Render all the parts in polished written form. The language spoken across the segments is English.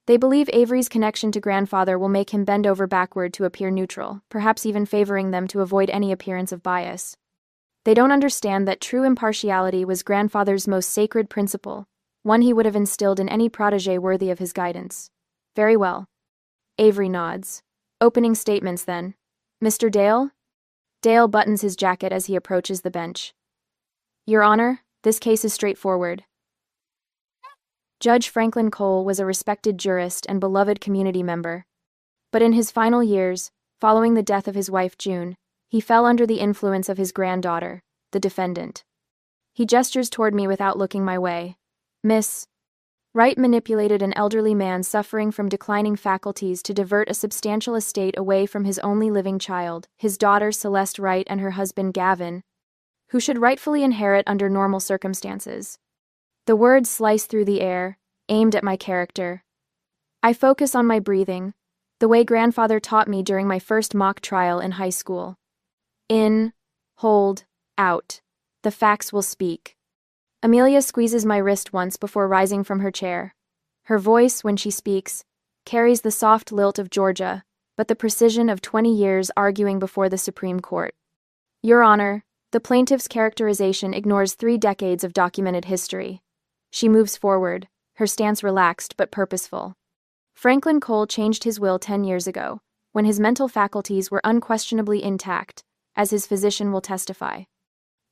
They believe Avery's connection to grandfather will make him bend over backward to appear neutral, perhaps even favoring them to avoid any appearance of bias. They don't understand that true impartiality was grandfather's most sacred principle, one he would have instilled in any protege worthy of his guidance. Very well. Avery nods. Opening statements then. Mr. Dale? Dale buttons his jacket as he approaches the bench. Your Honor, this case is straightforward. Judge Franklin Cole was a respected jurist and beloved community member. But in his final years, following the death of his wife June, he fell under the influence of his granddaughter, the defendant. He gestures toward me without looking my way. Miss Wright manipulated an elderly man suffering from declining faculties to divert a substantial estate away from his only living child, his daughter Celeste Wright, and her husband Gavin, who should rightfully inherit under normal circumstances. The words slice through the air, aimed at my character. I focus on my breathing, the way grandfather taught me during my first mock trial in high school. In, hold, out. The facts will speak. Amelia squeezes my wrist once before rising from her chair. Her voice, when she speaks, carries the soft lilt of Georgia, but the precision of 20 years arguing before the Supreme Court. Your Honor, the plaintiff's characterization ignores 3 decades of documented history. She moves forward, her stance relaxed but purposeful. Franklin Cole changed his will 10 years ago, when his mental faculties were unquestionably intact, as his physician will testify.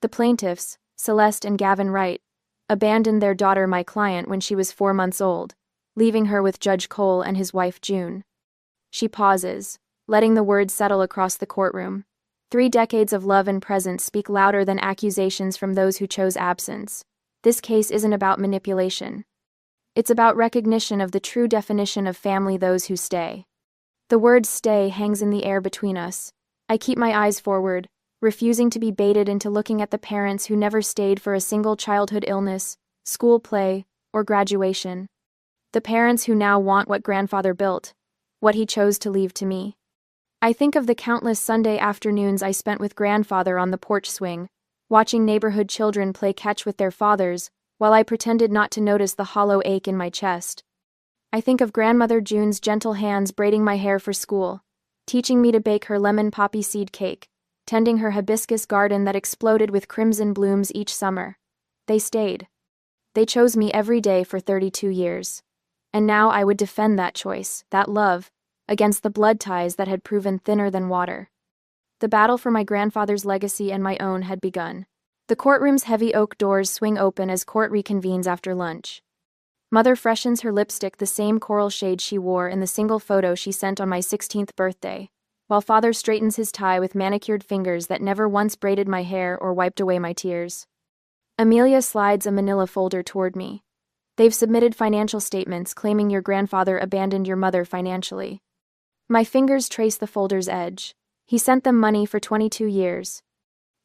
The plaintiffs, Celeste and Gavin Wright, abandoned their daughter, my client, when she was 4 months old, leaving her with Judge Cole and his wife June. She pauses, letting the words settle across the courtroom. 3 decades of love and presence speak louder than accusations from those who chose absence. This case isn't about manipulation. It's about recognition of the true definition of family: those who stay. The word stay hangs in the air between us. I keep my eyes forward, refusing to be baited into looking at the parents who never stayed for a single childhood illness, school play, or graduation. The parents who now want what grandfather built, what he chose to leave to me. I think of the countless Sunday afternoons I spent with grandfather on the porch swing, watching neighborhood children play catch with their fathers, while I pretended not to notice the hollow ache in my chest. I think of grandmother June's gentle hands braiding my hair for school, teaching me to bake her lemon poppy seed cake, tending her hibiscus garden that exploded with crimson blooms each summer. They stayed. They chose me every day for 32 years. And now I would defend that choice, that love, against the blood ties that had proven thinner than water. The battle for my grandfather's legacy and my own had begun. The courtroom's heavy oak doors swing open as court reconvenes after lunch. Mother freshens her lipstick the same coral shade she wore in the single photo she sent on my 16th birthday, while father straightens his tie with manicured fingers that never once braided my hair or wiped away my tears. Amelia slides a manila folder toward me. They've submitted financial statements claiming your grandfather abandoned your mother financially. My fingers trace the folder's edge. He sent them money for 22 years.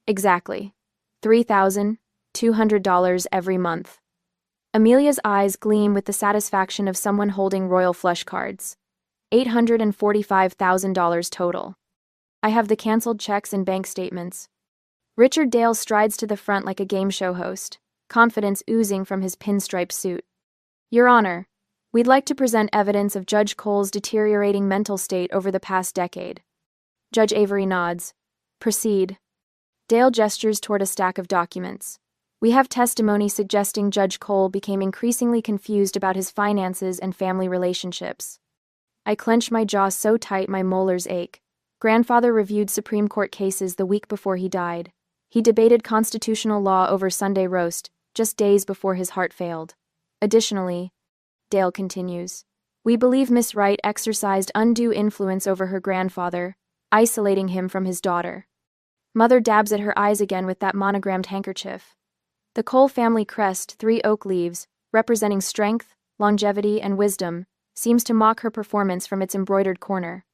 Exactly. $3,200 every month. Amelia's eyes gleam with the satisfaction of someone holding royal flush cards. $845,000 total. I have the canceled checks and bank statements. Richard Dale strides to the front like a game show host, confidence oozing from his pinstripe suit. Your Honor, we'd like to present evidence of Judge Cole's deteriorating mental state over the past decade. Judge Avery nods. Proceed. Dale gestures toward a stack of documents. We have testimony suggesting Judge Cole became increasingly confused about his finances and family relationships. I clench my jaw so tight my molars ache. Grandfather reviewed Supreme Court cases the week before he died. He debated constitutional law over Sunday roast, just days before his heart failed. Additionally, Dale continues, we believe Miss Wright exercised undue influence over her grandfather, isolating him from his daughter. Mother dabs at her eyes again with that monogrammed handkerchief. The Cole family crest, 3 oak leaves, representing strength, longevity, and wisdom, seems to mock her performance from its embroidered corner.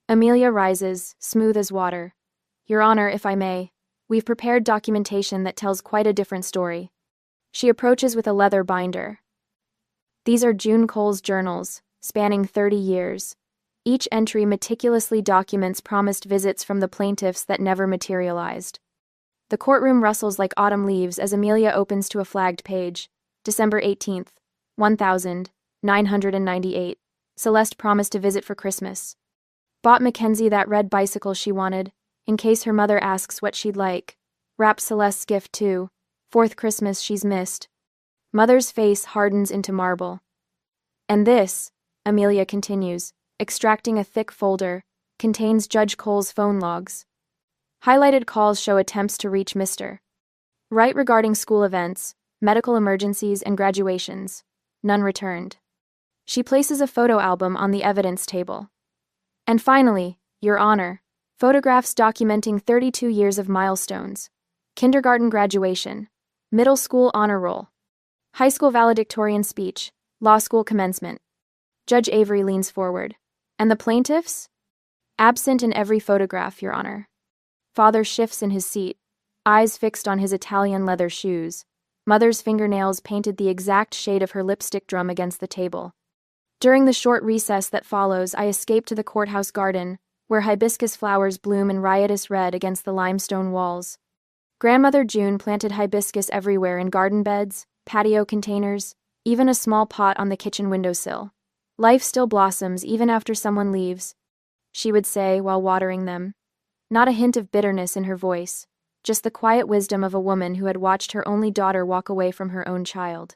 Amelia rises, smooth as water. Your Honor, if I may, we've prepared documentation that tells quite a different story. She approaches with a leather binder. These are June Cole's journals, spanning 30 years. Each entry meticulously documents promised visits from the plaintiffs that never materialized. The courtroom rustles like autumn leaves as Amelia opens to a flagged page. December 18th, 1998. Celeste promised to visit for Christmas. Bought Mackenzie that red bicycle she wanted, in case her mother asks what she'd like. Wrapped Celeste's gift too. Fourth Christmas she's missed. Mother's face hardens into marble. And this, Amelia continues, extracting a thick folder, contains Judge Cole's phone logs. Highlighted calls show attempts to reach Mr. Wright regarding school events, medical emergencies, and graduations. None returned. She places a photo album on the evidence table. And finally, Your Honor, photographs documenting 32 years of milestones. Kindergarten graduation, middle school honor roll, high school valedictorian speech, law school commencement. Judge Avery leans forward. And the plaintiffs? Absent in every photograph, Your Honor. Father shifts in his seat, eyes fixed on his Italian leather shoes. Mother's fingernails painted the exact shade of her lipstick drum against the table. During the short recess that follows, I escape to the courthouse garden, where hibiscus flowers bloom in riotous red against the limestone walls. Grandmother June planted hibiscus everywhere in garden beds, patio containers, even a small pot on the kitchen windowsill. Life still blossoms even after someone leaves, she would say while watering them. Not a hint of bitterness in her voice, just the quiet wisdom of a woman who had watched her only daughter walk away from her own child.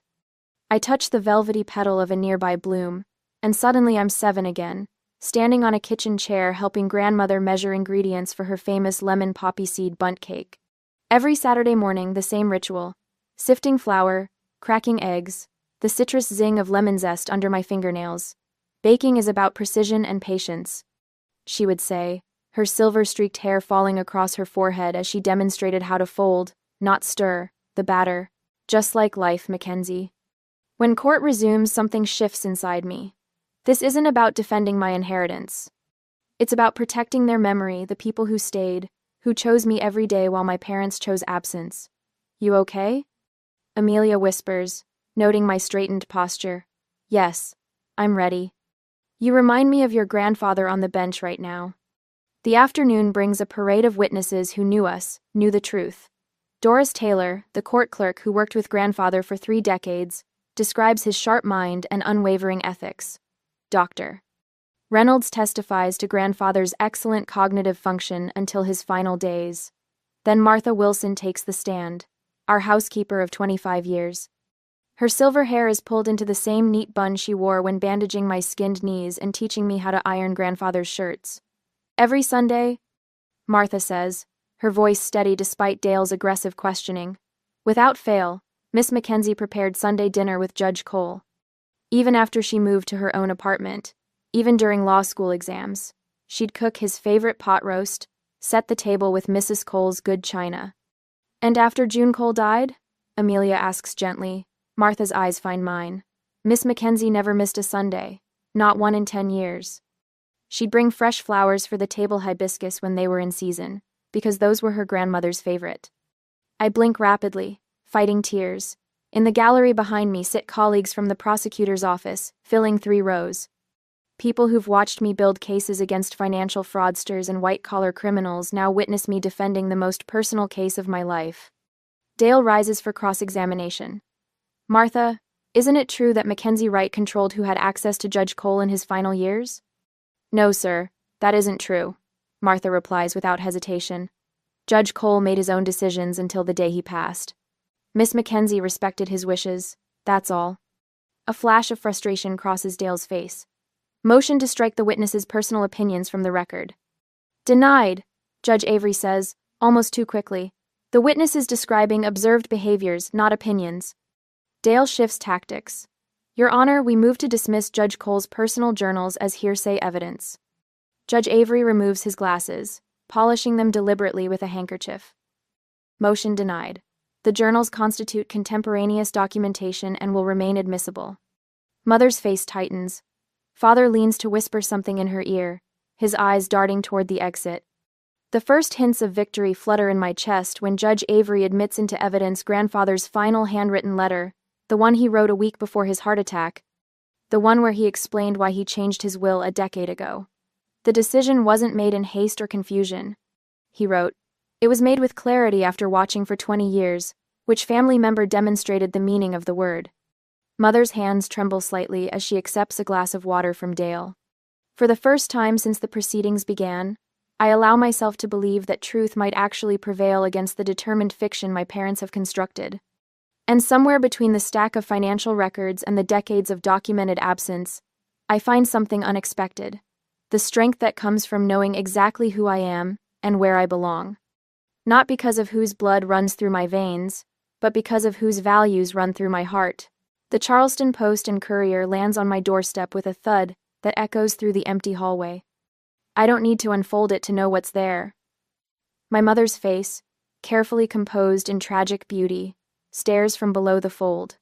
I touch the velvety petal of a nearby bloom, and suddenly I'm 7 again, standing on a kitchen chair helping grandmother measure ingredients for her famous lemon poppy seed bundt cake. Every Saturday morning, the same ritual: sifting flour, cracking eggs, the citrus zing of lemon zest under my fingernails. Baking is about precision and patience, she would say, her silver-streaked hair falling across her forehead as she demonstrated how to fold, not stir, the batter. Just like life, Mackenzie. When court resumes, something shifts inside me. This isn't about defending my inheritance. It's about protecting their memory, the people who stayed, who chose me every day while my parents chose absence. You okay? Amelia whispers, noting my straightened posture. Yes, I'm ready. You remind me of your grandfather on the bench right now. The afternoon brings a parade of witnesses who knew us, knew the truth. Doris Taylor, the court clerk who worked with grandfather for 3 decades, describes his sharp mind and unwavering ethics. Dr. Reynolds testifies to grandfather's excellent cognitive function until his final days. Then Martha Wilson takes the stand, our housekeeper of 25 years. Her silver hair is pulled into the same neat bun she wore when bandaging my skinned knees and teaching me how to iron grandfather's shirts. Every Sunday, Martha says, her voice steady despite Dale's aggressive questioning. Without fail, Miss Mackenzie prepared Sunday dinner with Judge Cole. Even after she moved to her own apartment, even during law school exams, she'd cook his favorite pot roast, set the table with Mrs. Cole's good china. And after June Cole died? Amelia asks gently. Martha's eyes find mine. Miss Mackenzie never missed a Sunday, not one in 10 years. She'd bring fresh flowers for the table hibiscus when they were in season, because those were her grandmother's favorite. I blink rapidly, fighting tears. In the gallery behind me sit colleagues from the prosecutor's office, filling 3 rows. People who've watched me build cases against financial fraudsters and white-collar criminals now witness me defending the most personal case of my life. Dale rises for cross-examination. Martha, isn't it true that Mackenzie Wright controlled who had access to Judge Cole in his final years? No, sir, that isn't true, Martha replies without hesitation. Judge Cole made his own decisions until the day he passed. Miss Mackenzie respected his wishes, that's all. A flash of frustration crosses Dale's face. Motion to strike the witness's personal opinions from the record. Denied, Judge Avery says, almost too quickly. The witness is describing observed behaviors, not opinions. Dale shifts tactics. Your Honor, we move to dismiss Judge Cole's personal journals as hearsay evidence. Judge Avery removes his glasses, polishing them deliberately with a handkerchief. Motion denied. The journals constitute contemporaneous documentation and will remain admissible. Mother's face tightens. Father leans to whisper something in her ear, his eyes darting toward the exit. The first hints of victory flutter in my chest when Judge Avery admits into evidence grandfather's final handwritten letter, the one he wrote a week before his heart attack, the one where he explained why he changed his will a decade ago. The decision wasn't made in haste or confusion, he wrote. It was made with clarity after watching for 20 years, which family member demonstrated the meaning of the word. Mother's hands tremble slightly as she accepts a glass of water from Dale. For the first time since the proceedings began, I allow myself to believe that truth might actually prevail against the determined fiction my parents have constructed. And somewhere between the stack of financial records and the decades of documented absence, I find something unexpected. The strength that comes from knowing exactly who I am and where I belong. Not because of whose blood runs through my veins, but because of whose values run through my heart. The Charleston Post and Courier lands on my doorstep with a thud that echoes through the empty hallway. I don't need to unfold it to know what's there. My mother's face, carefully composed in tragic beauty, stares from below the fold.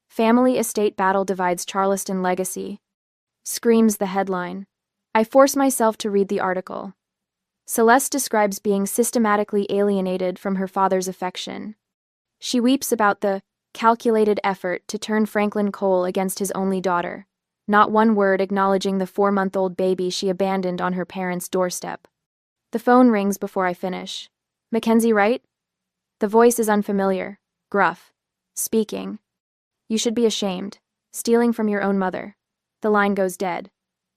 Family estate battle divides Charleston legacy, screams the headline. I force myself to read the article. Celeste describes being systematically alienated from her father's affection. She weeps about the calculated effort to turn Franklin Cole against his only daughter, not one word acknowledging the 4-month-old baby she abandoned on her parents' doorstep. The phone rings before I finish. Mackenzie, right? The voice is unfamiliar, gruff. Speaking. You should be ashamed. Stealing from your own mother. The line goes dead.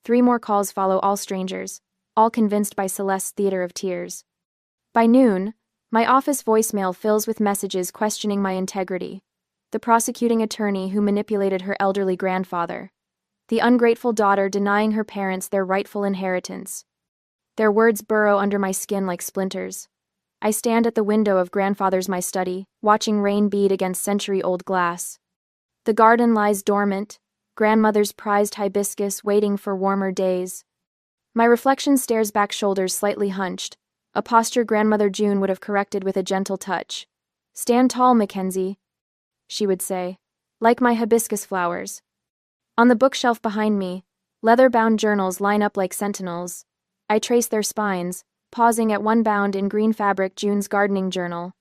3 more calls follow, all strangers, all convinced by Celeste's theater of tears. By noon, my office voicemail fills with messages questioning my integrity. The prosecuting attorney who manipulated her elderly grandfather. The ungrateful daughter denying her parents their rightful inheritance. Their words burrow under my skin like splinters. I stand at the window of grandfather's my study, watching rain bead against century-old glass. The garden lies dormant, grandmother's prized hibiscus waiting for warmer days. My reflection stares back, shoulders slightly hunched, a posture Grandmother June would have corrected with a gentle touch. Stand tall, Mackenzie, she would say, like my hibiscus flowers. On the bookshelf behind me, leather-bound journals line up like sentinels. I trace their spines, pausing at one bound in green fabric, June's gardening journal.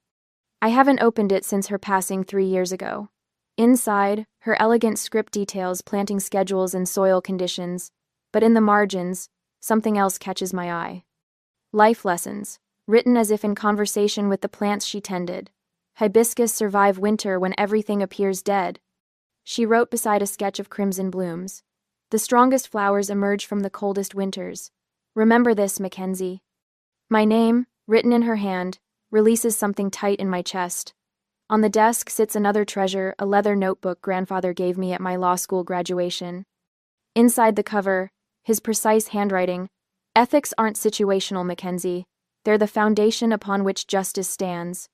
I haven't opened it since her passing 3 years ago. Inside, her elegant script details planting schedules and soil conditions, but in the margins, something else catches my eye. Life lessons, written as if in conversation with the plants she tended. Hibiscus survive winter when everything appears dead. She wrote beside a sketch of crimson blooms. The strongest flowers emerge from the coldest winters. Remember this, Mackenzie. My name, written in her hand, releases something tight in my chest. On the desk sits another treasure, a leather notebook grandfather gave me at my law school graduation. Inside the cover, his precise handwriting. Ethics aren't situational, Mackenzie. They're the foundation upon which justice stands.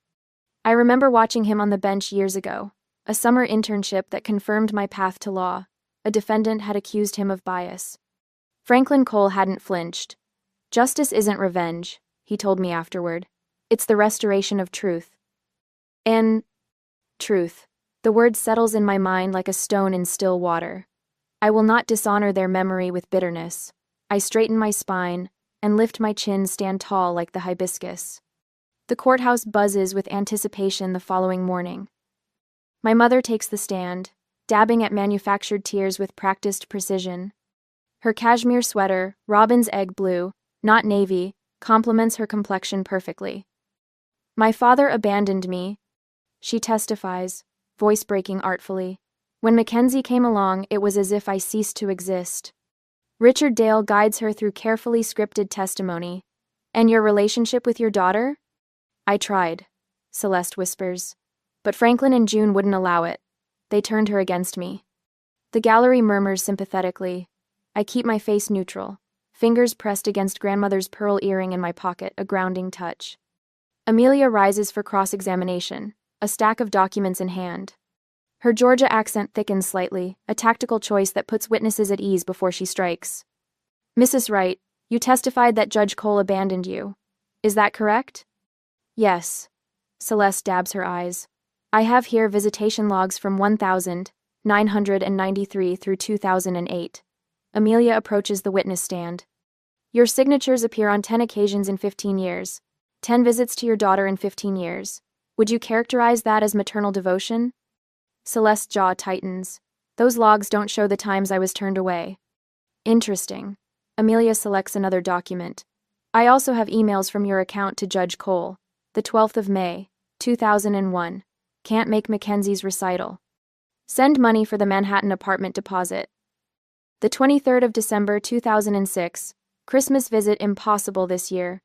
I remember watching him on the bench years ago, a summer internship that confirmed my path to law. A defendant had accused him of bias. Franklin Cole hadn't flinched. Justice isn't revenge, he told me afterward. It's the restoration of truth. And truth. The word settles in my mind like a stone in still water. I will not dishonor their memory with bitterness. I straighten my spine and lift my chin, stand tall like the hibiscus. The courthouse buzzes with anticipation the following morning. My mother takes the stand, dabbing at manufactured tears with practiced precision. Her cashmere sweater, robin's egg blue, not navy, complements her complexion perfectly. My father abandoned me, she testifies, voice breaking artfully. When Mackenzie came along, it was as if I ceased to exist. Richard Dale guides her through carefully scripted testimony. And your relationship with your daughter? I tried, Celeste whispers. But Franklin and June wouldn't allow it. They turned her against me. The gallery murmurs sympathetically. I keep my face neutral, fingers pressed against grandmother's pearl earring in my pocket, a grounding touch. Amelia rises for cross-examination, a stack of documents in hand. Her Georgia accent thickens slightly, a tactical choice that puts witnesses at ease before she strikes. Mrs. Wright, you testified that Judge Cole abandoned you. Is that correct? Yes. Celeste dabs her eyes. I have here visitation logs from 1993 through 2008. Amelia approaches the witness stand. Your signatures appear on 10 occasions in 15 years. 10 visits to your daughter in 15 years. Would you characterize that as maternal devotion? Celeste's jaw tightens. Those logs don't show the times I was turned away. Interesting. Amelia selects another document. I also have emails from your account to Judge Cole. The 12th of May, 2001. Can't make Mackenzie's recital. Send money for the Manhattan apartment deposit. The 23rd of December 2006. Christmas visit impossible this year.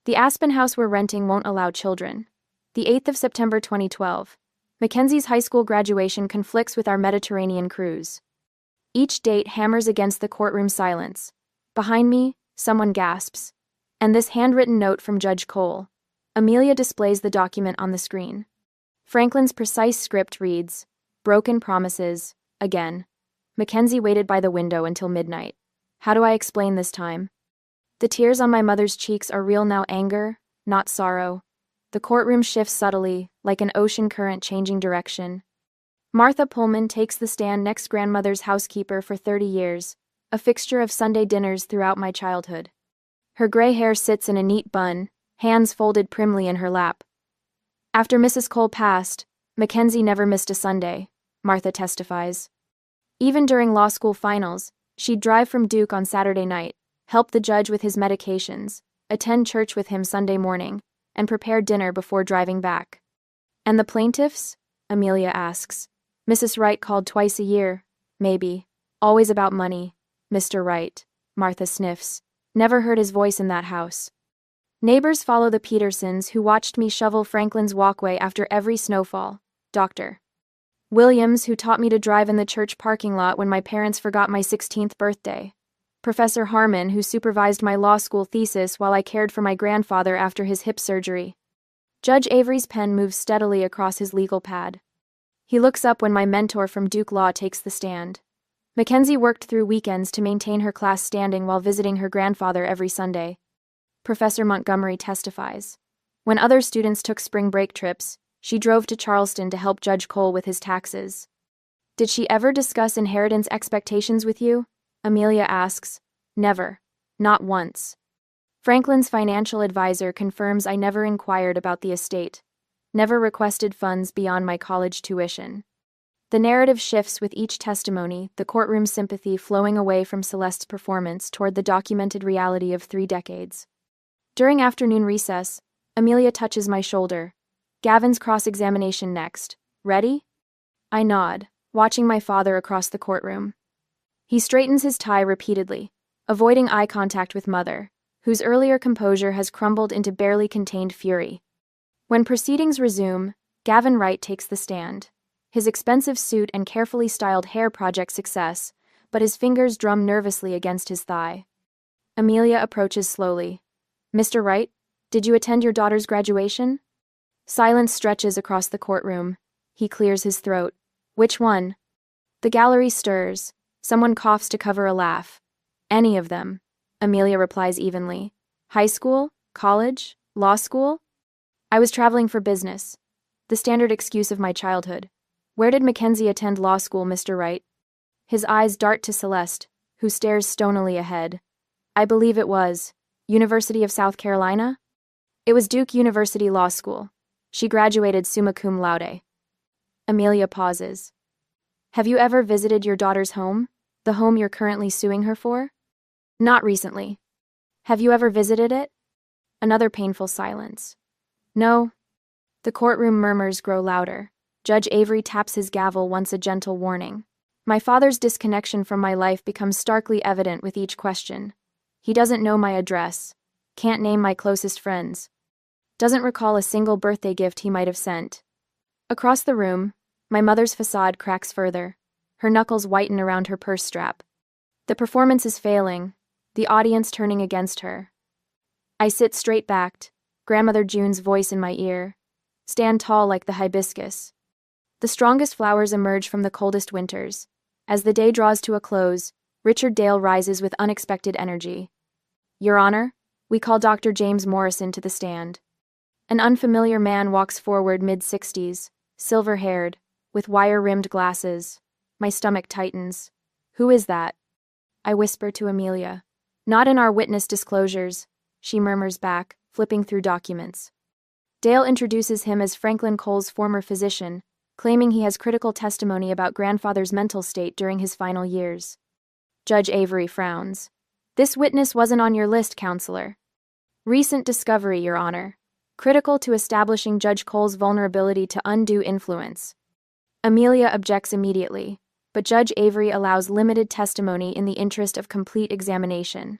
The Aspen house we're renting won't allow children. The 8th of September 2012. Mackenzie's high school graduation conflicts with our Mediterranean cruise. Each date hammers against the courtroom silence. Behind me, someone gasps. And this handwritten note from Judge Cole. Amelia displays the document on the screen. Franklin's precise script reads, "Broken promises, again." Mackenzie waited by the window until midnight. How do I explain this time? The tears on my mother's cheeks are real now, anger, not sorrow. The courtroom shifts subtly, like an ocean current changing direction. Martha Pullman takes the stand next, grandmother's housekeeper for 30 years, a fixture of Sunday dinners throughout my childhood. Her gray hair sits in a neat bun, hands folded primly in her lap. After Mrs. Cole passed, Mackenzie never missed a Sunday, Martha testifies. Even during law school finals, she'd drive from Duke on Saturday night, help the judge with his medications, attend church with him Sunday morning, and prepare dinner before driving back. And the plaintiffs? Amelia asks. Mrs. Wright called twice a year, maybe. Always about money. Mr. Wright, Martha sniffs. Never heard his voice in that house. Neighbors follow the Petersons, who watched me shovel Franklin's walkway after every snowfall. Dr. Williams, who taught me to drive in the church parking lot when my parents forgot my 16th birthday. Professor Harmon, who supervised my law school thesis while I cared for my grandfather after his hip surgery. Judge Avery's pen moves steadily across his legal pad. He looks up when my mentor from Duke Law takes the stand. Mackenzie worked through weekends to maintain her class standing while visiting her grandfather every Sunday. Professor Montgomery testifies. When other students took spring break trips, she drove to Charleston to help Judge Cole with his taxes. Did she ever discuss inheritance expectations with you? Amelia asks. Never. Not once. Franklin's financial advisor confirms I never inquired about the estate. Never requested funds beyond my college tuition. The narrative shifts with each testimony, the courtroom sympathy flowing away from Celeste's performance toward the documented reality of 3 decades. During afternoon recess, Amelia touches my shoulder. Gavin's cross-examination next. Ready? I nod, watching my father across the courtroom. He straightens his tie repeatedly, avoiding eye contact with Mother, whose earlier composure has crumbled into barely contained fury. When proceedings resume, Gavin Wright takes the stand. His expensive suit and carefully styled hair project success, but his fingers drum nervously against his thigh. Amelia approaches slowly. Mr. Wright, did you attend your daughter's graduation? Silence stretches across the courtroom. He clears his throat. Which one? The gallery stirs. Someone coughs to cover a laugh. Any of them, Amelia replies evenly. High school? College? Law school? I was traveling for business. The standard excuse of my childhood. Where did Mackenzie attend law school, Mr. Wright? His eyes dart to Celeste, who stares stonily ahead. I believe it was University of South Carolina? It was Duke University Law School. She graduated summa cum laude. Amelia pauses. Have you ever visited your daughter's home? The home you're currently suing her for? Not recently. Have you ever visited it? Another painful silence. No. The courtroom murmurs grow louder. Judge Avery taps his gavel once, a gentle warning. My father's disconnection from my life becomes starkly evident with each question. He doesn't know my address. Can't name my closest friends. Doesn't recall a single birthday gift he might have sent. Across the room, my mother's facade cracks further. Her knuckles whiten around her purse strap. The performance is failing, the audience turning against her. I sit straight-backed, Grandmother June's voice in my ear. Stand tall like the hibiscus. The strongest flowers emerge from the coldest winters. As the day draws to a close, Richard Dale rises with unexpected energy. Your Honor, we call Dr. James Morrison to the stand. An unfamiliar man walks forward, mid-60s, silver-haired, with wire-rimmed glasses. My stomach tightens. Who is that? I whisper to Amelia. Not in our witness disclosures, she murmurs back, flipping through documents. Dale introduces him as Franklin Cole's former physician, claiming he has critical testimony about grandfather's mental state during his final years. Judge Avery frowns. This witness wasn't on your list, counselor. Recent discovery, Your Honor. Critical to establishing Judge Cole's vulnerability to undue influence. Amelia objects immediately, but Judge Avery allows limited testimony in the interest of complete examination.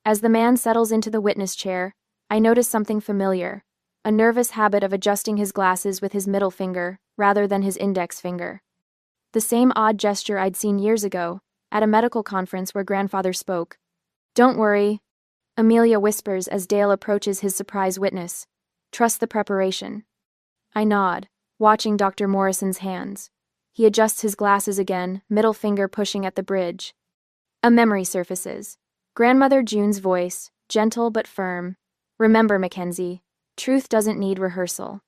As the man settles into the witness chair, I notice something familiar, a nervous habit of adjusting his glasses with his middle finger rather than his index finger. The same odd gesture I'd seen years ago, at a medical conference where grandfather spoke. "Don't worry," Amelia whispers as Dale approaches his surprise witness. "Trust the preparation." I nod, watching Dr. Morrison's hands. He adjusts his glasses again, middle finger pushing at the bridge. A memory surfaces. Grandmother June's voice, gentle but firm. "Remember, Mackenzie, truth doesn't need rehearsal."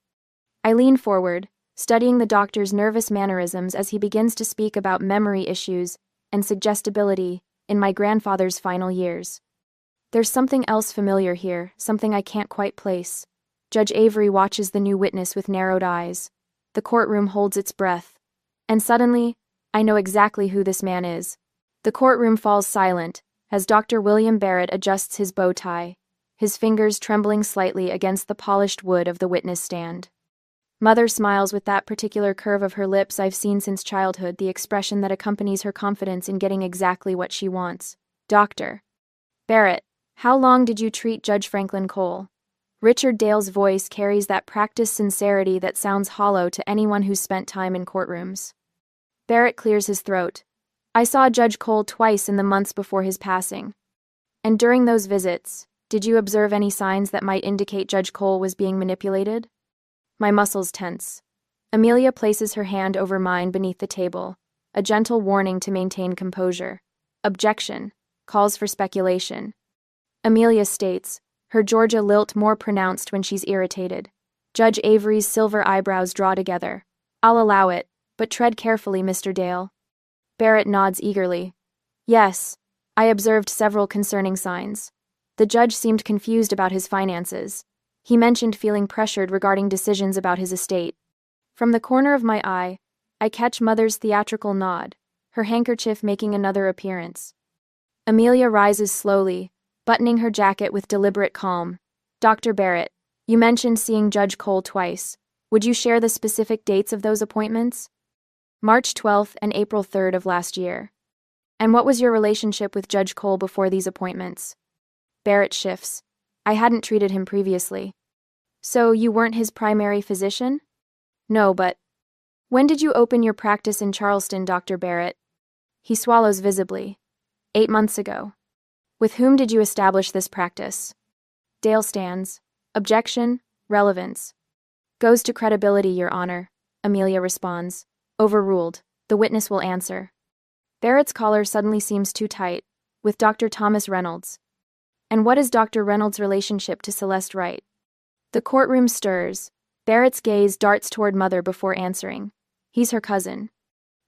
I lean forward, studying the doctor's nervous mannerisms as he begins to speak about memory issues and suggestibility in my grandfather's final years. There's something else familiar here, something I can't quite place. Judge Avery watches the new witness with narrowed eyes. The courtroom holds its breath. And suddenly, I know exactly who this man is. The courtroom falls silent as Dr. William Barrett adjusts his bow tie, his fingers trembling slightly against the polished wood of the witness stand. Mother smiles with that particular curve of her lips I've seen since childhood, the expression that accompanies her confidence in getting exactly what she wants. "Dr. Barrett, how long did you treat Judge Franklin Cole?" Richard Dale's voice carries that practiced sincerity that sounds hollow to anyone who's spent time in courtrooms. Barrett clears his throat. "I saw Judge Cole twice in the months before his passing. And during those visits, did you observe any signs that might indicate Judge Cole was being manipulated?" My muscles tense. Amelia places her hand over mine beneath the table, a gentle warning to maintain composure. Objection. Calls for speculation. Amelia states, her Georgia lilt more pronounced when she's irritated. Judge Avery's silver eyebrows draw together. "I'll allow it, but tread carefully, Mr. Dale." Barrett nods eagerly. "Yes, I observed several concerning signs. The judge seemed confused about his finances. He mentioned feeling pressured regarding decisions about his estate." From the corner of my eye, I catch Mother's theatrical nod, her handkerchief making another appearance. Amelia rises slowly, buttoning her jacket with deliberate calm. "Dr. Barrett, you mentioned seeing Judge Cole twice. Would you share the specific dates of those appointments?" "March 12th and April 3rd of last year." "And what was your relationship with Judge Cole before these appointments?" Barrett shifts. "I hadn't treated him previously." "So you weren't his primary physician?" "No, but..." "When did you open your practice in Charleston, Dr. Barrett?" He swallows visibly. 8 months ago." "With whom did you establish this practice?" Dale stands. "Objection, relevance." "Goes to credibility, Your Honor," Amelia responds. "Overruled. The witness will answer." Barrett's collar suddenly seems too tight, with Dr. Thomas Reynolds. "And what is Dr. Reynolds' relationship to Celeste Wright?" The courtroom stirs. Barrett's gaze darts toward Mother before answering. "He's her cousin."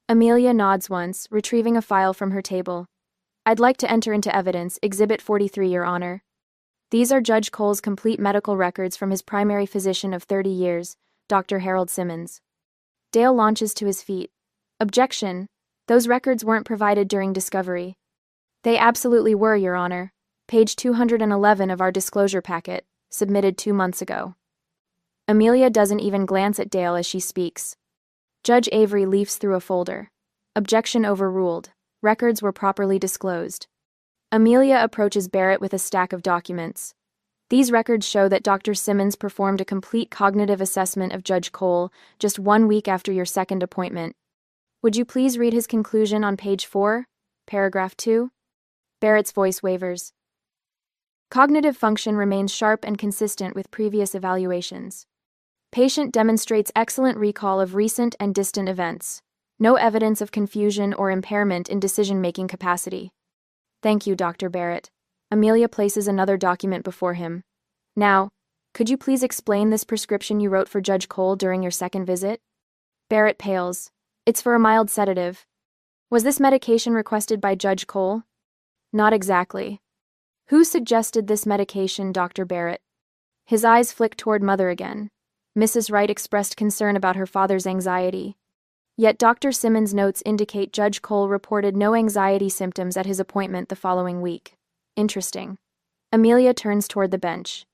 Amelia nods once, retrieving a file from her table. "I'd like to enter into evidence, Exhibit 43, Your Honor." These are Judge Cole's complete medical records from his primary physician of 30 years, Dr. Harold Simmons. Dale launches to his feet. "Objection. Those records weren't provided during discovery." "They absolutely were, Your Honor. Page 211 of our disclosure packet, submitted 2 months ago." Amelia doesn't even glance at Dale as she speaks. Judge Avery leafs through a folder. "Objection overruled. Records were properly disclosed." Amelia approaches Barrett with a stack of documents. "These records show that Dr. Simmons performed a complete cognitive assessment of Judge Cole just 1 week after your second appointment. Would you please read his conclusion on page 4, paragraph 2? Barrett's voice wavers. "Cognitive function remains sharp and consistent with previous evaluations. Patient demonstrates excellent recall of recent and distant events. No evidence of confusion or impairment in decision-making capacity." "Thank you, Dr. Barrett." Amelia places another document before him. "Now, could you please explain this prescription you wrote for Judge Cole during your second visit?" Barrett pales. "It's for a mild sedative." "Was this medication requested by Judge Cole?" "Not exactly." "Who suggested this medication, Dr. Barrett?" His eyes flick toward Mother again. Mrs. Wright expressed concern about her father's anxiety. Yet Dr. Simmons' notes indicate Judge Cole reported no anxiety symptoms at his appointment the following week. Interesting. Amelia turns toward the bench.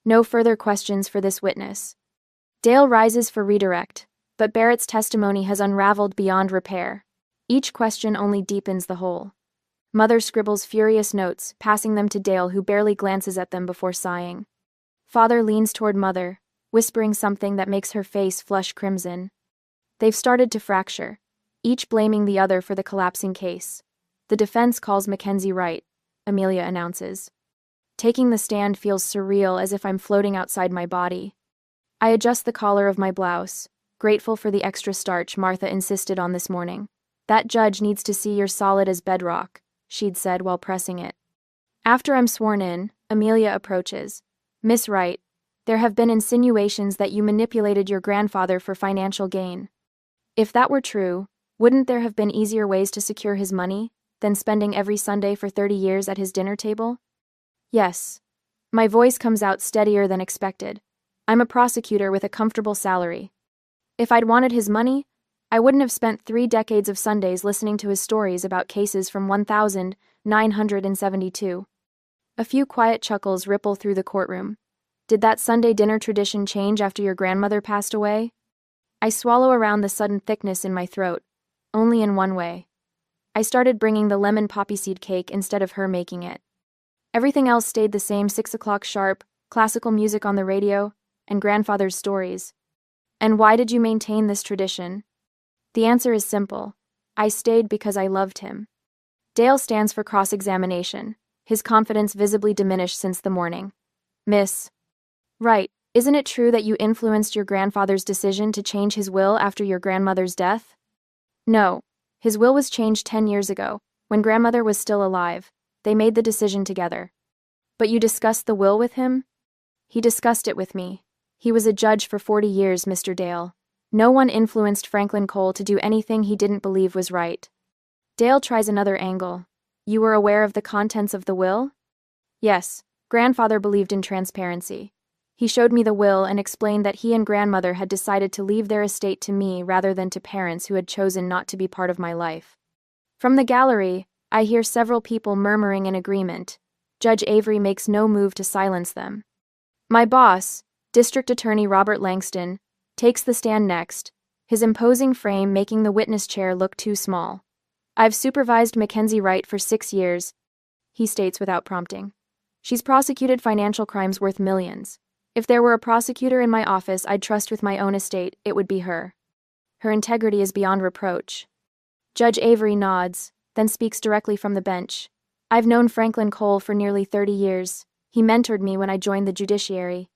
No further questions for this witness. Dale rises for redirect. But Barrett's testimony has unraveled beyond repair. Each question only deepens the hole. Mother scribbles furious notes, passing them to Dale, who barely glances at them before sighing. Father leans toward Mother, whispering something that makes her face flush crimson. They've started to fracture, each blaming the other for the collapsing case. The defense calls Mackenzie right, Amelia announces. Taking the stand feels surreal, as if I'm floating outside my body. I adjust the collar of my blouse, grateful for the extra starch Martha insisted on this morning. That judge needs to see you're solid as bedrock, she'd said while pressing it. After I'm sworn in, Amelia approaches. Miss Wright, there have been insinuations that you manipulated your grandfather for financial gain. If that were true, wouldn't there have been easier ways to secure his money than spending every Sunday for 30 years at his dinner table? Yes. My voice comes out steadier than expected. I'm a prosecutor with a comfortable salary. If I'd wanted his money, I wouldn't have spent 3 decades of Sundays listening to his stories about cases from 1972. A few quiet chuckles ripple through the courtroom. Did that Sunday dinner tradition change after your grandmother passed away? I swallow around the sudden thickness in my throat, only in one way. I started bringing the lemon poppy seed cake instead of her making it. Everything else stayed the same: 6 o'clock sharp, classical music on the radio, and grandfather's stories. And why did you maintain this tradition? The answer is simple. I stayed because I loved him. Dale stands for cross-examination, his confidence visibly diminished since the morning. Miss Wright, isn't it true that you influenced your grandfather's decision to change his will after your grandmother's death? No. His will was changed 10 years ago, when grandmother was still alive. They made the decision together. But you discussed the will with him? He discussed it with me. He was a judge for 40 years, Mr. Dale. No one influenced Franklin Cole to do anything he didn't believe was right. Dale tries another angle. You were aware of the contents of the will? Yes. Grandfather believed in transparency. He showed me the will and explained that he and grandmother had decided to leave their estate to me rather than to parents who had chosen not to be part of my life. From the gallery, I hear several people murmuring in agreement. Judge Avery makes no move to silence them. My boss, District Attorney Robert Langston, takes the stand next, his imposing frame making the witness chair look too small. I've supervised Mackenzie Wright for 6 years, he states without prompting. She's prosecuted financial crimes worth millions. If there were a prosecutor in my office I'd trust with my own estate, it would be her. Her integrity is beyond reproach. Judge Avery nods, then speaks directly from the bench. I've known Franklin Cole for nearly 30 years. He mentored me when I joined the judiciary.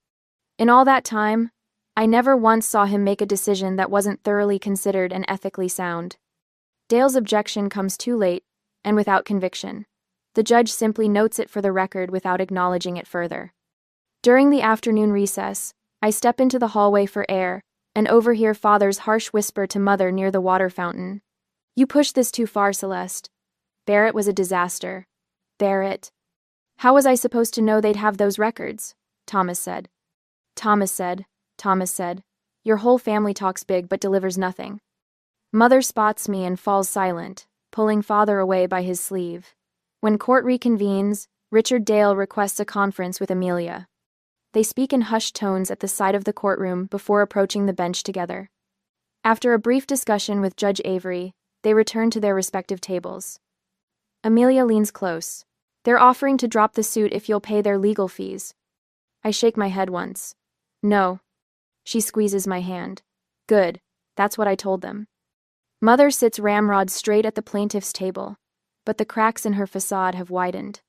In all that time, I never once saw him make a decision that wasn't thoroughly considered and ethically sound. Dale's objection comes too late, and without conviction. The judge simply notes it for the record without acknowledging it further. During the afternoon recess, I step into the hallway for air and overhear Father's harsh whisper to Mother near the water fountain. You pushed this too far, Celeste. Barrett was a disaster. Barrett. How was I supposed to know they'd have those records? Thomas said. Thomas said. Your whole family talks big but delivers nothing. Mother spots me and falls silent, pulling Father away by his sleeve. When court reconvenes, Richard Dale requests a conference with Amelia. They speak in hushed tones at the side of the courtroom before approaching the bench together. After a brief discussion with Judge Avery, they return to their respective tables. Amelia leans close. They're offering to drop the suit if you'll pay their legal fees. I shake my head once. No. She squeezes my hand. Good. That's what I told them. Mother sits ramrod straight at the plaintiff's table, but the cracks in her facade have widened.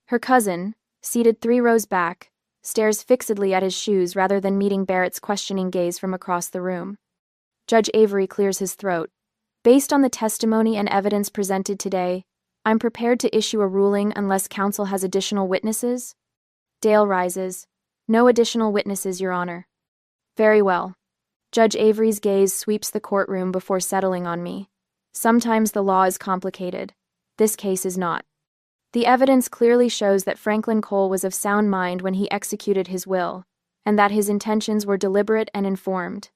Her cousin, seated 3 rows back, stares fixedly at his shoes rather than meeting Barrett's questioning gaze from across the room. Judge Avery clears his throat. Based on the testimony and evidence presented today, I'm prepared to issue a ruling unless counsel has additional witnesses. Dale rises. No additional witnesses, Your Honor. Very well. Judge Avery's gaze sweeps the courtroom before settling on me. Sometimes the law is complicated. This case is not. The evidence clearly shows that Franklin Cole was of sound mind when he executed his will, and that his intentions were deliberate and informed.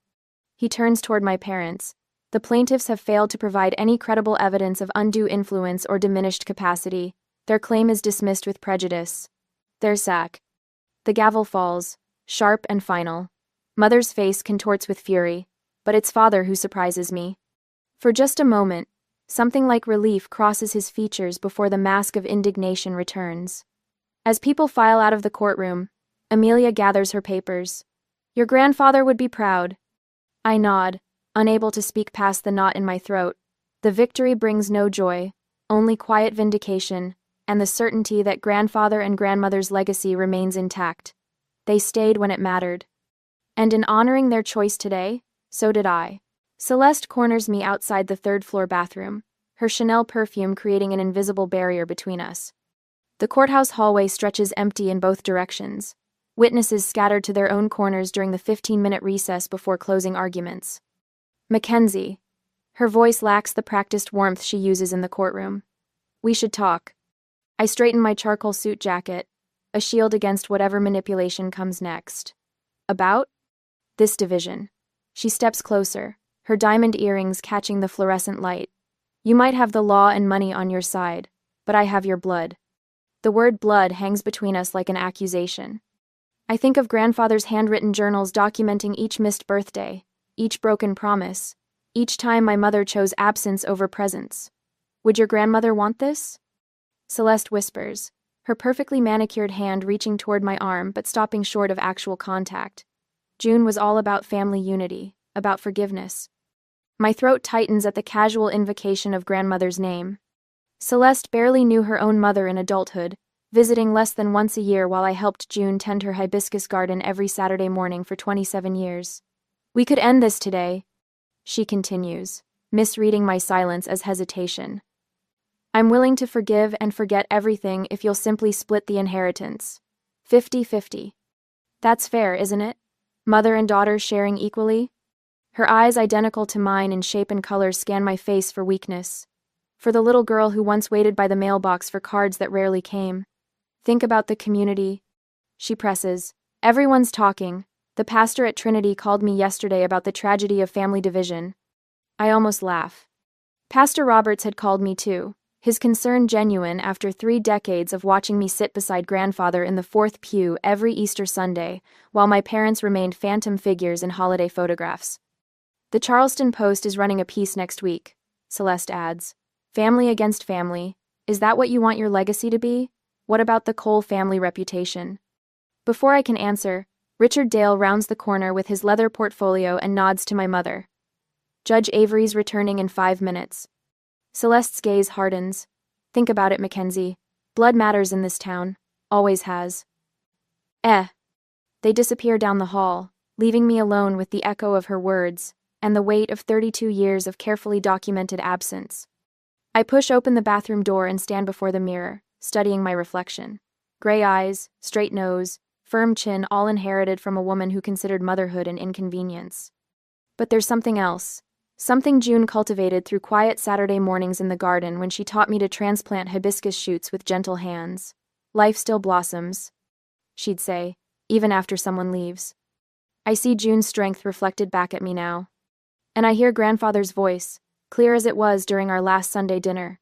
He turns toward my parents. The plaintiffs have failed to provide any credible evidence of undue influence or diminished capacity. Their claim is dismissed with prejudice. Their sack. The gavel falls, sharp and final. Mother's face contorts with fury. but it's father who surprises me. For just a moment, something like relief crosses his features before the mask of indignation returns. As people file out of the courtroom, Amelia gathers her papers. Your grandfather would be proud. I nod, unable to speak past the knot in my throat. The victory brings no joy, only quiet vindication, and the certainty that grandfather and grandmother's legacy remains intact. They stayed when it mattered. And in honoring their choice today, so did I. Celeste corners me outside the third-floor bathroom, her Chanel perfume creating an invisible barrier between us. The courthouse hallway stretches empty in both directions, witnesses scattered to their own corners during the 15-minute recess before closing arguments. Mackenzie. Her voice lacks the practiced warmth she uses in the courtroom. We should talk. I straighten my charcoal suit jacket, a shield against whatever manipulation comes next. About? This division. She steps closer, her diamond earrings catching the fluorescent light. You might have the law and money on your side, but I have your blood. The word blood hangs between us like an accusation. I think of grandfather's handwritten journals documenting each missed birthday, each broken promise, each time my mother chose absence over presence. Would your grandmother want this? Celeste whispers, her perfectly manicured hand reaching toward my arm but stopping short of actual contact. June was all about family unity, about forgiveness. My throat tightens at the casual invocation of grandmother's name. Celeste barely knew her own mother in adulthood, visiting less than once a year while I helped June tend her hibiscus garden every Saturday morning for 27 years. We could end this today, she continues, misreading my silence as hesitation. I'm willing to forgive and forget everything if you'll simply split the inheritance. 50-50. That's fair, isn't it? Mother and daughter sharing equally? Her eyes identical to mine in shape and color scan my face for weakness. For the little girl who once waited by the mailbox for cards that rarely came. Think about the community. She presses. Everyone's talking. The pastor at Trinity called me yesterday about the tragedy of family division. I almost laugh. Pastor Roberts had called me too, his concern genuine after 3 decades of watching me sit beside grandfather in the 4th pew every Easter Sunday, while my parents remained phantom figures in holiday photographs. The Charleston Post is running a piece next week, Celeste adds. Family against family. Is that what you want your legacy to be? What about the Cole family reputation? Before I can answer, Richard Dale rounds the corner with his leather portfolio and nods to my mother. Judge Avery's returning in 5 minutes. Celeste's gaze hardens. Think about it, Mackenzie. Blood matters in this town. Always has. They disappear down the hall, leaving me alone with the echo of her words and the weight of 32 years of carefully documented absence. I push open the bathroom door and stand before the mirror, studying my reflection. Gray eyes, straight nose, firm chin, all inherited from a woman who considered motherhood an inconvenience. But there's something else. Something June cultivated through quiet Saturday mornings in the garden when she taught me to transplant hibiscus shoots with gentle hands. Life still blossoms, she'd say, even after someone leaves. I see June's strength reflected back at me now. And I hear grandfather's voice, clear as it was during our last Sunday dinner.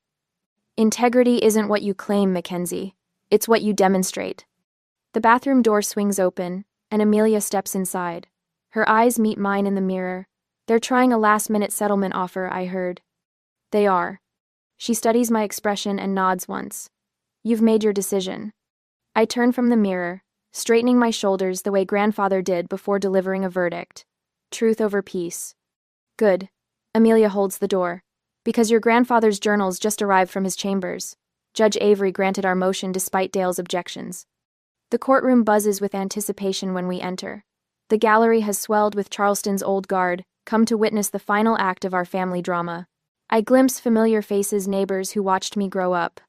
Integrity isn't what you claim, Mackenzie. It's what you demonstrate. The bathroom door swings open, and Amelia steps inside. Her eyes meet mine in the mirror. They're trying a last-minute settlement offer, I heard. They are. She studies my expression and nods once. You've made your decision. I turn from the mirror, straightening my shoulders the way grandfather did before delivering a verdict. Truth over peace. Good. Amelia holds the door. Because your grandfather's journals just arrived from his chambers. Judge Avery granted our motion despite Dale's objections. The courtroom buzzes with anticipation when we enter. The gallery has swelled with Charleston's old guard, come to witness the final act of our family drama. I glimpse familiar faces, neighbors who watched me grow up.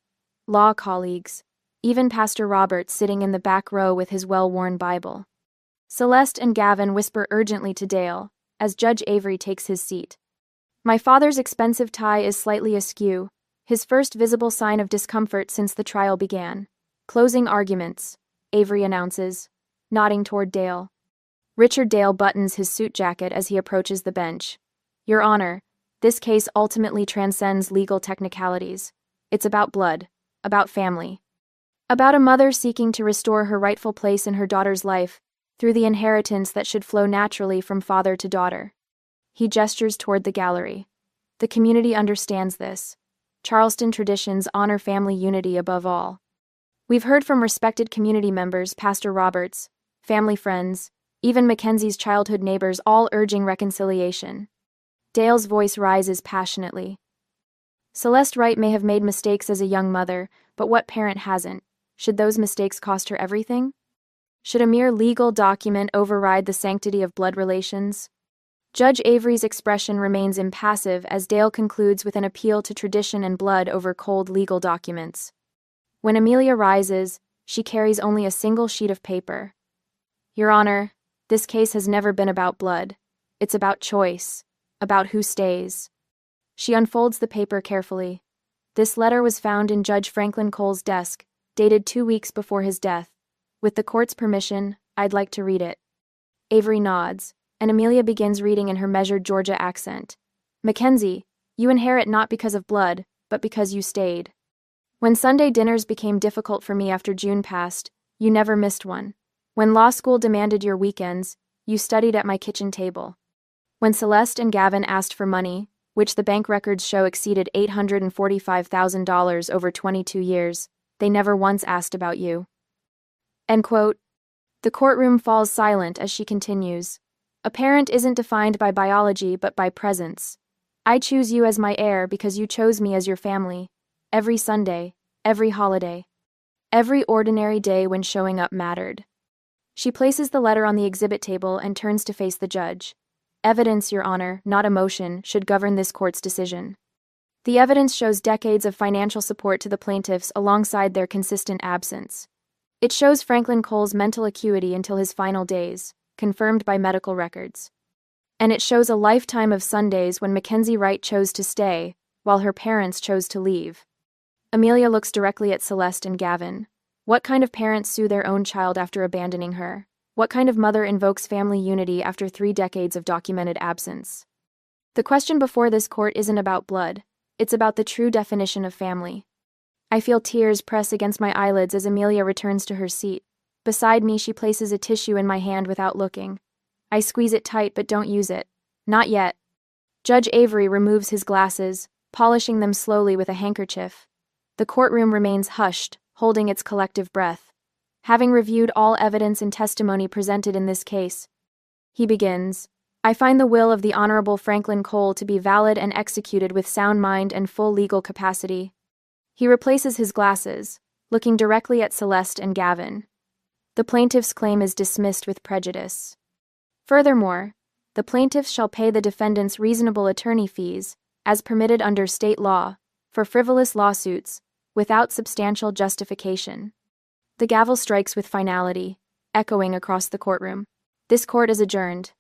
Law colleagues. Even Pastor Roberts sitting in the back row with his well-worn Bible. Celeste and Gavin whisper urgently to Dale, as Judge Avery takes his seat. My father's expensive tie is slightly askew, his first visible sign of discomfort since the trial began. Closing arguments, Avery announces, nodding toward Dale. Richard Dale buttons his suit jacket as he approaches the bench. Your Honor, this case ultimately transcends legal technicalities. It's about blood, about family. About a mother seeking to restore her rightful place in her daughter's life through the inheritance that should flow naturally from father to daughter. He gestures toward the gallery. The community understands this. Charleston traditions honor family unity above all. We've heard from respected community members, Pastor Roberts, family friends, even Mackenzie's childhood neighbors, all urging reconciliation. Dale's voice rises passionately. Celeste Wright may have made mistakes as a young mother, but what parent hasn't? Should those mistakes cost her everything? Should a mere legal document override the sanctity of blood relations? Judge Avery's expression remains impassive as Dale concludes with an appeal to tradition and blood over cold legal documents. When Amelia rises, she carries only a single sheet of paper. Your Honor, this case has never been about blood. It's about choice, about who stays. She unfolds the paper carefully. This letter was found in Judge Franklin Cole's desk, dated 2 weeks before his death. With the court's permission, I'd like to read it. Avery nods, and Amelia begins reading in her measured Georgia accent. Mackenzie, you inherit not because of blood, but because you stayed. When Sunday dinners became difficult for me after June passed, you never missed one. When law school demanded your weekends, you studied at my kitchen table. When Celeste and Gavin asked for money, which the bank records show exceeded $845,000 over 22 years, they never once asked about you. End quote. The courtroom falls silent as she continues. A parent isn't defined by biology but by presence. I choose you as my heir because you chose me as your family. Every Sunday, every holiday, every ordinary day when showing up mattered. She places the letter on the exhibit table and turns to face the judge. Evidence, Your Honor, not emotion, should govern this court's decision. The evidence shows decades of financial support to the plaintiffs alongside their consistent absence. It shows Franklin Cole's mental acuity until his final days, confirmed by medical records. And it shows a lifetime of Sundays when Mackenzie Wright chose to stay, while her parents chose to leave. Amelia looks directly at Celeste and Gavin. What kind of parents sue their own child after abandoning her? What kind of mother invokes family unity after 3 decades of documented absence? The question before this court isn't about blood. It's about the true definition of family. I feel tears press against my eyelids as Amelia returns to her seat. Beside me, she places a tissue in my hand without looking. I squeeze it tight but don't use it. Not yet. Judge Avery removes his glasses, polishing them slowly with a handkerchief. The courtroom remains hushed, holding its collective breath. Having reviewed all evidence and testimony presented in this case, he begins. I find the will of the Honorable Franklin Cole to be valid and executed with sound mind and full legal capacity. He replaces his glasses, looking directly at Celeste and Gavin. The plaintiff's claim is dismissed with prejudice. Furthermore, the plaintiffs shall pay the defendants reasonable attorney fees, as permitted under state law, for frivolous lawsuits, without substantial justification. The gavel strikes with finality, echoing across the courtroom. This court is adjourned.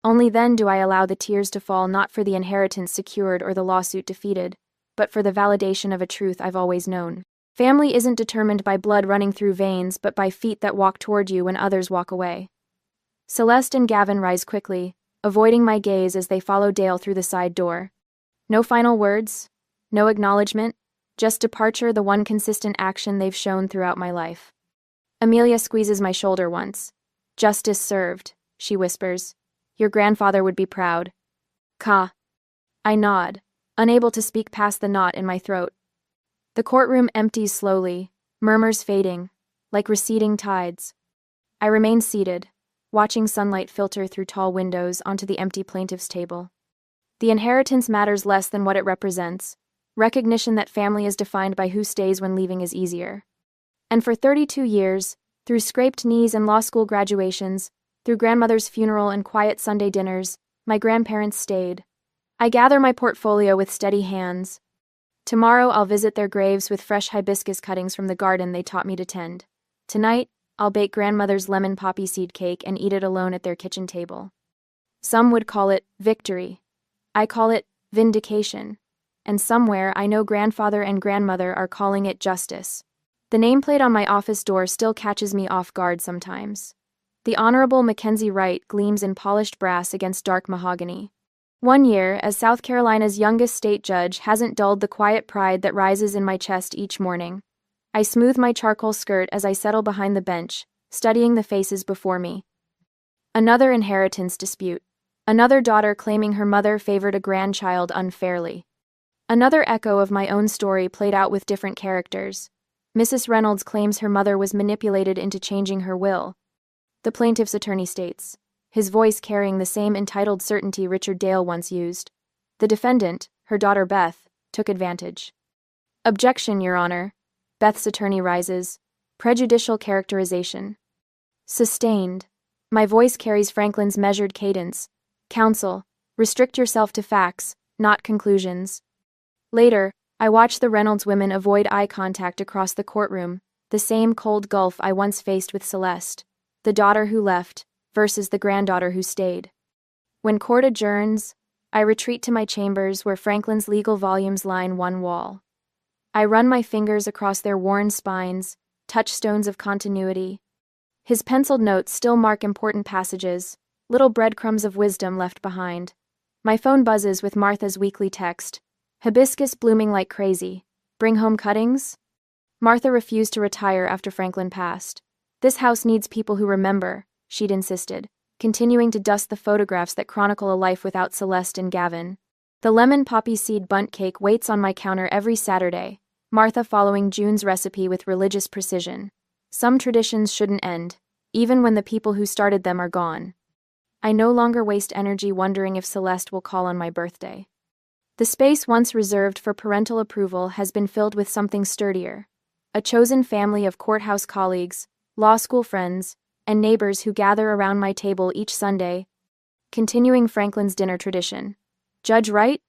Only then do I allow the tears to fall, not for the inheritance secured or the lawsuit defeated, but for the validation of a truth I've always known. Family isn't determined by blood running through veins, but by feet that walk toward you when others walk away. Celeste and Gavin rise quickly, avoiding my gaze as they follow Dale through the side door. No final words, no acknowledgement, just departure, the one consistent action they've shown throughout my life. Amelia squeezes my shoulder once. Justice served, she whispers. Your grandfather would be proud. Ka. I nod, unable to speak past the knot in my throat. The courtroom empties slowly, murmurs fading, like receding tides. I remain seated, watching sunlight filter through tall windows onto the empty plaintiff's table. The inheritance matters less than what it represents. Recognition that family is defined by who stays when leaving is easier. And for 32 years, through scraped knees and law school graduations, through grandmother's funeral and quiet Sunday dinners, my grandparents stayed. I gather my portfolio with steady hands. Tomorrow I'll visit their graves with fresh hibiscus cuttings from the garden they taught me to tend. Tonight, I'll bake grandmother's lemon poppy seed cake and eat it alone at their kitchen table. Some would call it victory. I call it vindication. And somewhere I know grandfather and grandmother are calling it justice. The nameplate on my office door still catches me off guard sometimes. The Honorable Mackenzie Wright gleams in polished brass against dark mahogany. One year, as South Carolina's youngest state judge, hasn't dulled the quiet pride that rises in my chest each morning. I smooth my charcoal skirt as I settle behind the bench, studying the faces before me. Another inheritance dispute. Another daughter claiming her mother favored a grandchild unfairly. Another echo of my own story played out with different characters. Mrs. Reynolds claims her mother was manipulated into changing her will. The plaintiff's attorney states, his voice carrying the same entitled certainty Richard Dale once used. The defendant, her daughter Beth, took advantage. Objection, Your Honor. Beth's attorney rises. Prejudicial characterization. Sustained. My voice carries Franklin's measured cadence. Counsel, restrict yourself to facts, not conclusions. Later, I watch the Reynolds women avoid eye contact across the courtroom, the same cold gulf I once faced with Celeste, the daughter who left, versus the granddaughter who stayed. When court adjourns, I retreat to my chambers where Franklin's legal volumes line one wall. I run my fingers across their worn spines, touchstones of continuity. His penciled notes still mark important passages, little breadcrumbs of wisdom left behind. My phone buzzes with Martha's weekly text. Hibiscus blooming like crazy. Bring home cuttings? Martha refused to retire after Franklin passed. This house needs people who remember, she'd insisted, continuing to dust the photographs that chronicle a life without Celeste and Gavin. The lemon poppy seed bundt cake waits on my counter every Saturday, Martha following June's recipe with religious precision. Some traditions shouldn't end, even when the people who started them are gone. I no longer waste energy wondering if Celeste will call on my birthday. The space once reserved for parental approval has been filled with something sturdier. A chosen family of courthouse colleagues, law school friends, and neighbors who gather around my table each Sunday, continuing Franklin's dinner tradition. Judge Wright?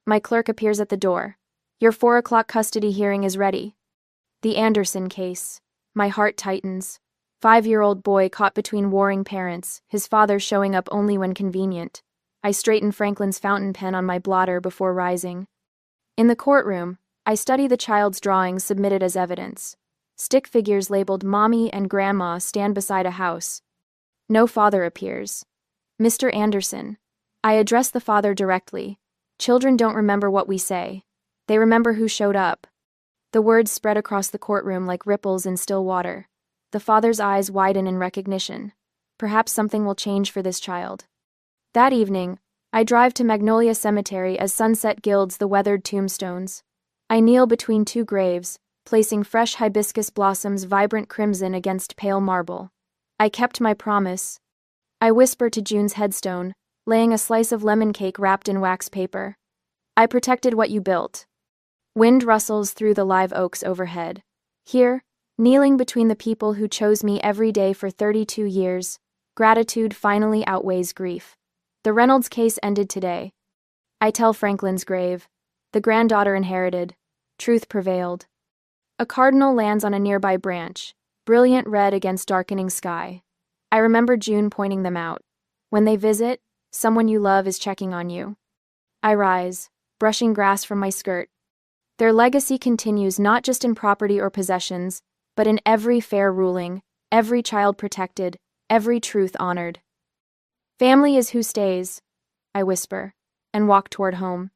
My clerk appears at the door. Your 4 o'clock custody hearing is ready. The Anderson case. My heart tightens. 5-year-old boy caught between warring parents, his father showing up only when convenient. I straighten Franklin's fountain pen on my blotter before rising. In the courtroom, I study the child's drawings submitted as evidence. Stick figures labeled Mommy and Grandma stand beside a house. No father appears. Mr. Anderson. I address the father directly. Children don't remember what we say. They remember who showed up. The words spread across the courtroom like ripples in still water. The father's eyes widen in recognition. Perhaps something will change for this child. That evening, I drive to Magnolia Cemetery as sunset gilds the weathered tombstones. I kneel between two graves, placing fresh hibiscus blossoms vibrant crimson against pale marble. I kept my promise. I whisper to June's headstone, laying a slice of lemon cake wrapped in wax paper. I protected what you built. Wind rustles through the live oaks overhead. Here, kneeling between the people who chose me every day for 32 years, gratitude finally outweighs grief. The Reynolds case ended today. I tell Franklin's grave. The granddaughter inherited. Truth prevailed. A cardinal lands on a nearby branch, brilliant red against darkening sky. I remember June pointing them out. When they visit, someone you love is checking on you. I rise, brushing grass from my skirt. Their legacy continues not just in property or possessions, but in every fair ruling, every child protected, every truth honored. Family is who stays, I whisper, and walk toward home.